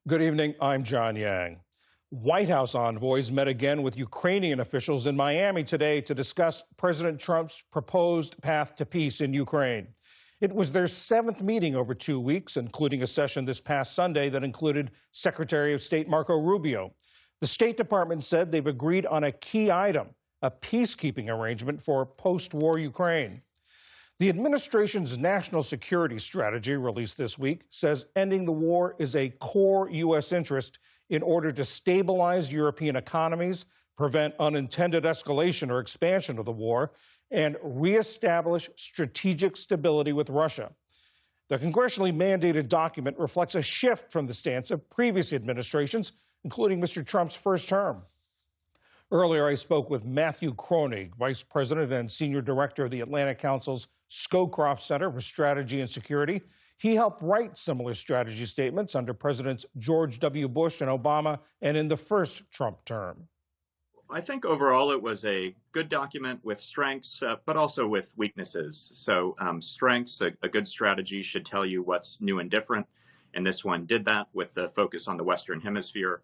Good evening. I'm John Yang. White House envoys met again with Ukrainian officials in Miami today to discuss President Trump's proposed path to peace in Ukraine. It was their seventh meeting over 2 weeks, including a session this past Sunday that included Secretary of State Marco Rubio. The State Department said they've agreed on a key item, a peacekeeping arrangement for post-war Ukraine. The administration's national security strategy, released this week, says ending the war is a core U.S. interest in order to stabilize European economies, prevent unintended escalation or expansion of the war, and reestablish strategic stability with Russia. The congressionally mandated document reflects a shift from the stance of previous administrations, including Mr. Trump's first term. Earlier, I spoke with Matthew Kroenig, Vice President and Senior Director of the Atlantic Council's Scowcroft Center for Strategy and Security. He helped write similar strategy statements under Presidents George W. Bush and Obama and in the first Trump term. I think overall it was a good document with strengths, but also with weaknesses. So strengths, a good strategy should tell you what's new and different. And this one did that with the focus on the Western Hemisphere.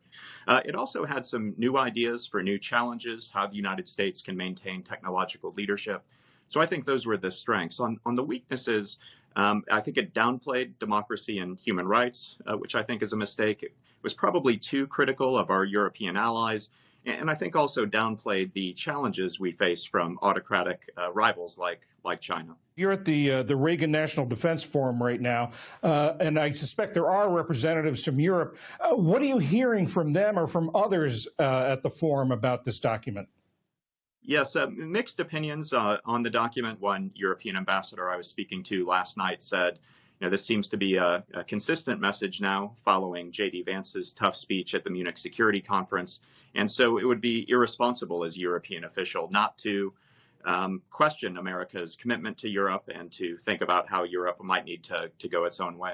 It also had some new ideas for new challenges, how the United States can maintain technological leadership. So I think those were the strengths. On the weaknesses, I think it downplayed democracy and human rights, which I think is a mistake. It was probably too critical of our European allies. And I think also downplayed the challenges we face from autocratic rivals like China. You're at the Reagan National Defense Forum right now, and I suspect there are representatives from Europe. What are you hearing from them or from others at the forum about this document? Yes, mixed opinions on the document. One European ambassador I was speaking to last night said, this seems to be a consistent message now following J.D. Vance's tough speech at the Munich Security Conference. And so it would be irresponsible as a European official not to question America's commitment to Europe and to think about how Europe might need to go its own way.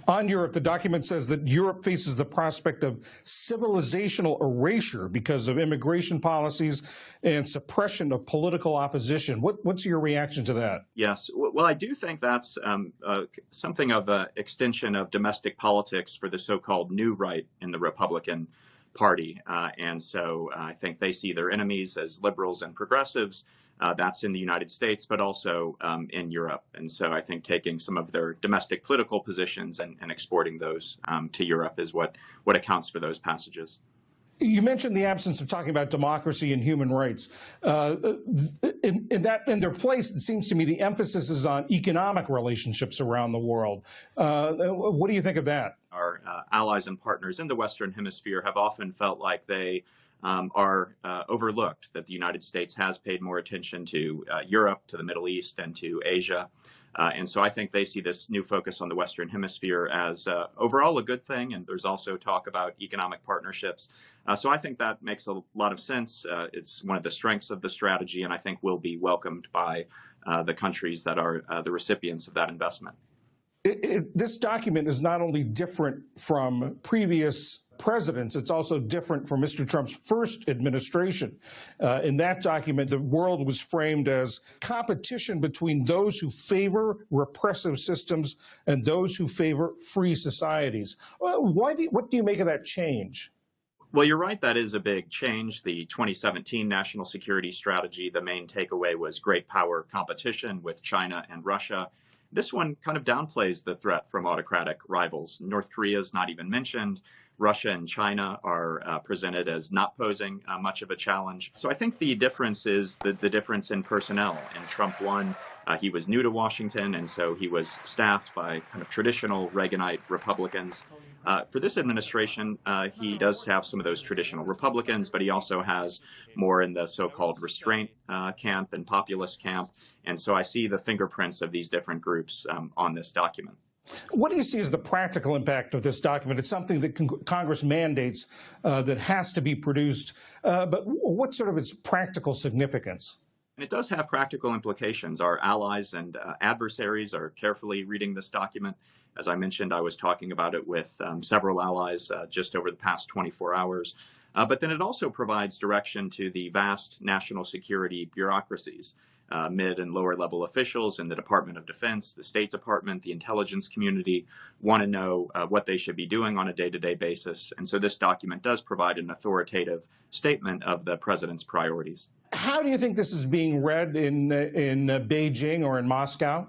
On Europe, the document says that Europe faces the prospect of civilizational erasure because of immigration policies and suppression of political opposition. What's your reaction to that? Yes. Well, I do think that's something of an extension of domestic politics for the so-called new right in the Republican Party. And so I think they see their enemies as liberals and progressives. That's in the United States, but also in Europe. And so I think taking some of their domestic political positions and exporting those to Europe is what accounts for those passages. You mentioned the absence of talking about democracy and human rights. In their place, it seems to me the emphasis is on economic relationships around the world. What do you think of that? Our allies and partners in the Western Hemisphere have often felt like they are overlooked, that the United States has paid more attention to Europe, to the Middle East, and to Asia. And so I think they see this new focus on the Western Hemisphere as overall a good thing. And there's also talk about economic partnerships. So I think that makes a lot of sense. It's one of the strengths of the strategy, and I think will be welcomed by the countries that are the recipients of that investment. This document is not only different from previous presidents, it's also different from Mr. Trump's first administration. In that document, the world was framed as competition between those who favor repressive systems and those who favor free societies. What do you make of that change? Well, you're right. That is a big change. The 2017 national security strategy, the main takeaway was great power competition with China and Russia. This one kind of downplays the threat from autocratic rivals. North Korea is not even mentioned. Russia and China are presented as not posing much of a challenge. So I think the difference is the difference in personnel. In Trump 1, he was new to Washington, and so he was staffed by kind of traditional Reaganite Republicans. For this administration, he does have some of those traditional Republicans, but he also has more in the so-called restraint camp and populist camp. And so I see the fingerprints of these different groups on this document. What do you see as the practical impact of this document? It's something that Congress mandates that has to be produced, but what's sort of its practical significance? And it does have practical implications. Our allies and adversaries are carefully reading this document. As I mentioned, I was talking about it with several allies just over the past 24 hours. But then it also provides direction to the vast national security bureaucracies. mid and lower level officials in the Department of Defense, the State Department, the intelligence community want to know what they should be doing on a day-to-day basis. And so this document does provide an authoritative statement of the president's priorities. How do you think this is being read in Beijing or in Moscow?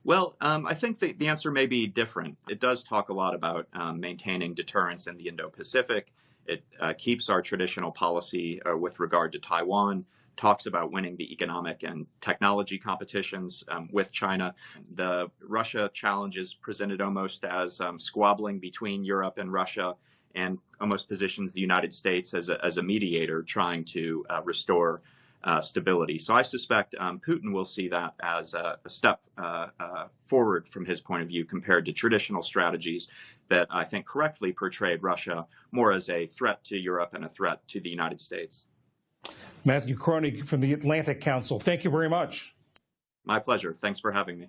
Well, I think the answer may be different. It does talk a lot about maintaining deterrence in the Indo-Pacific. It keeps our traditional policy with regard to Taiwan, talks about winning the economic and technology competitions with China. The Russia challenge is presented almost as squabbling between Europe and Russia, and almost positions the United States as a mediator trying to restore stability. So I suspect Putin will see that as a step forward from his point of view compared to traditional strategies that I think correctly portrayed Russia more as a threat to Europe and a threat to the United States. Matthew Kroenig from the Atlantic Council, thank you very much. My pleasure. Thanks for having me.